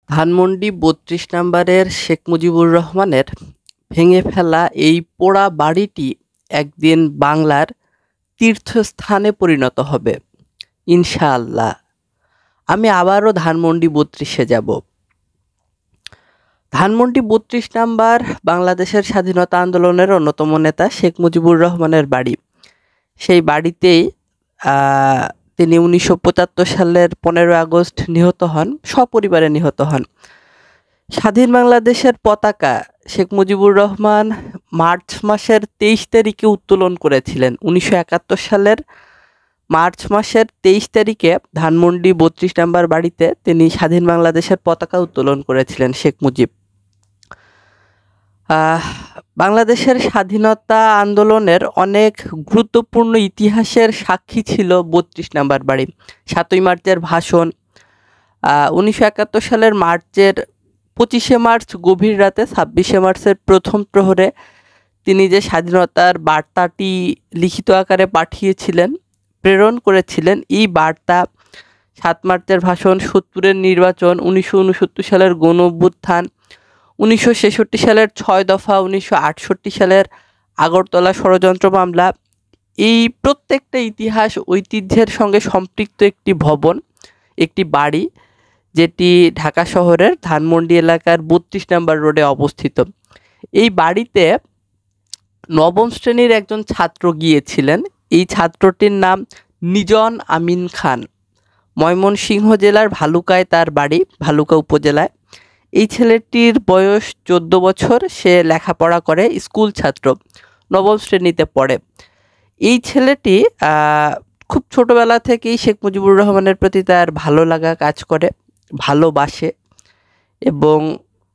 ধানমন্ডি ৩২ নম্বরের শেখ মুজিবুর রহমানের ভেঙে ফেলা এই পোড়া বাড়িটি একদিন বাংলার তীর্থস্থানে পরিণত হবে ইনশাআল্লাহ। আমি আবারও ধানমন্ডি ৩২-এ যাব। ধানমন্ডি ৩২ নাম্বার বাংলাদেশের স্বাধীনতা আন্দোলনের অন্যতম নেতা শেখ মুজিবুর রহমানের বাড়ি। সেই বাড়িতেই তিনি ১৯৭৫ সালের ১৫ আগস্ট নিহত হন, সপরিবারে নিহত হন। স্বাধীন বাংলাদেশের পতাকা শেখ মুজিবুর রহমান মার্চ মাসের ২৩ তারিখে উত্তোলন করেছিলেন। ১৯৭১ সালের মার্চ মাসের ২৩ তারিখে ধানমন্ডি ৩২ নম্বর বাড়িতে তিনি স্বাধীন বাংলাদেশের পতাকা উত্তোলন করেছিলেন শেখ মুজিব। বাংলাদেশের স্বাধীনতা আন্দোলনের অনেক গুরুত্বপূর্ণ ইতিহাসের সাক্ষী ছিল ৩২ নম্বর বাড়ি। ৭ই মার্চের ভাষণ, ১৯৭১ সালের মার্চের ২৫শে মার্চ গভীর রাতে, ২৬শে মার্চের প্রথম প্রহরে তিনি যে স্বাধীনতার বার্তাটি লিখিত আকারে পাঠিয়েছিলেন, প্রেরণ করেছিলেন, এই বার্তা ৭ মার্চের ভাষণ, ৭০-এর নির্বাচন, ১৯৬৯ সালের গণ অভ্যুত্থান, ১৯৬৬ সালের ৬ দফা, ১৯৬৮ সালের আগরতলা ষড়যন্ত্র মামলা, এই প্রত্যেকটা ইতিহাস ঐতিহ্যের সঙ্গে সম্পৃক্ত একটি ভবন, একটি বাড়ি, যেটি ঢাকা শহরের ধানমন্ডি এলাকার ৩২ নম্বর রোডে অবস্থিত। এই বাড়িতে নবম শ্রেণীর একজন ছাত্র গিয়েছিলেন। এই ছাত্রটির নাম নিজন আমিন খান। ময়মনসিংহ জেলার ভালুকায় তার বাড়ি, ভালুকা উপজেলায়। এই ছেলেটির বয়স 14 বছর। সে লেখাপড়া করে, স্কুল ছাত্র, নবম শ্রেণীতে পড়ে। এই ছেলেটি খুব ছোটবেলা থেকেই শেখ মুজিবুর রহমানের প্রতি তার ভালো লাগা কাজ করে, ভালোবাসে, এবং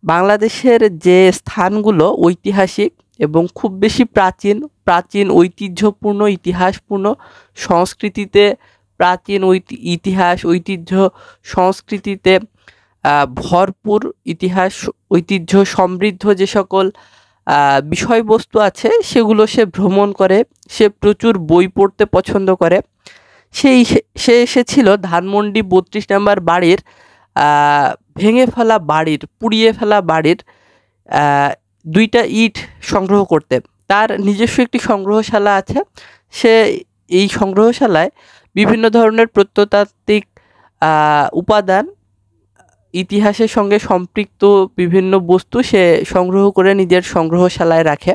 বাংলাদেশের যে স্থানগুলো ঐতিহাসিক এবং খুব বেশি প্রাচীন ঐতিহ্যপূর্ণ, ইতিহাসপূর্ণ, সংস্কৃতিতে প্রাচীন ইতিহাস, ঐতিহ্য, সংস্কৃতিতে ভরপুর, ইতিহাস ঐতিহ্য সমৃদ্ধ যে সকল বিষয়বস্তু আছে সেগুলো সে ভ্রমণ করে। সে প্রচুর বই পড়তে পছন্দ করে। সে এসেছিল ধানমন্ডি ৩২ নম্বর বাড়ির ভেঙে ফেলা বাড়ির, পুড়িয়ে ফেলা বাড়ির 2টা ইট সংগ্রহ করতে। তার নিজস্ব একটি সংগ্রহশালা আছে। সে এই সংগ্রহশালায় বিভিন্ন ধরনের প্রত্নতাত্ত্বিক উপাদান, ইতিহাসের সঙ্গে সম্পৃক্ত বিভিন্ন বস্তু সে সংগ্রহ করে নিজের সংগ্রহশালায় রাখে।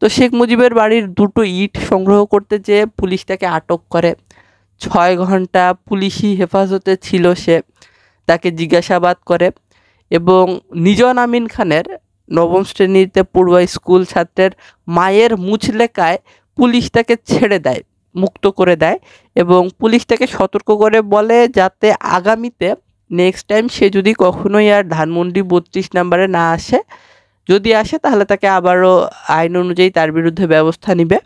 তো শেখ মুজিবের বাড়ির 2টো ইট সংগ্রহ করতে যেয়ে পুলিশ তাকে আটক করে। 6 ঘন্টা পুলিশি হেফাজতে ছিল সে। তাকে জিজ্ঞাসাবাদ করে এবং নিজন আমিন খানের, নবম শ্রেণীতে পড়ুয়া স্কুল ছাত্রের মায়ের মুচলেকায় পুলিশ তাকে ছেড়ে দেয়, মুক্ত করে দেয়, এবং পুলিশ তাকে সতর্ক করে বলে যাতে আগামীতে নেক্সট টাইম সে যদি কখনোই আর ধানমন্ডি ৩২ নম্বরে না আসে, যদি আসে তাহলে তাকে আবারও আইন অনুযায়ী তার বিরুদ্ধে ব্যবস্থা নিবে।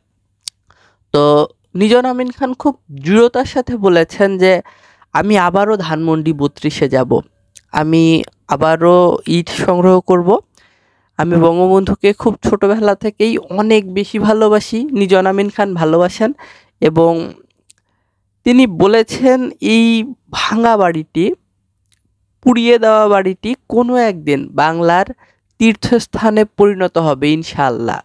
তো নিজন আমিন খান খুব দৃঢ়তার সাথে বলেছেন যে আমি আবারও ধানমন্ডি ৩২-এ যাব, আমি আবারও ইট সংগ্রহ করব। আমি বঙ্গবন্ধুকে খুব ছোটোবেলা থেকেই অনেক বেশি ভালোবাসি, নিজন আমিন খান ভালোবাসেন, এবং তিনি বলেছেন এই ভাঙা বাড়িটি, পুড়িয়ে দেওয়া বাড়িটি কোনো একদিন বাংলার তীর্থস্থানে পরিণত হবে ইনশাআল্লাহ।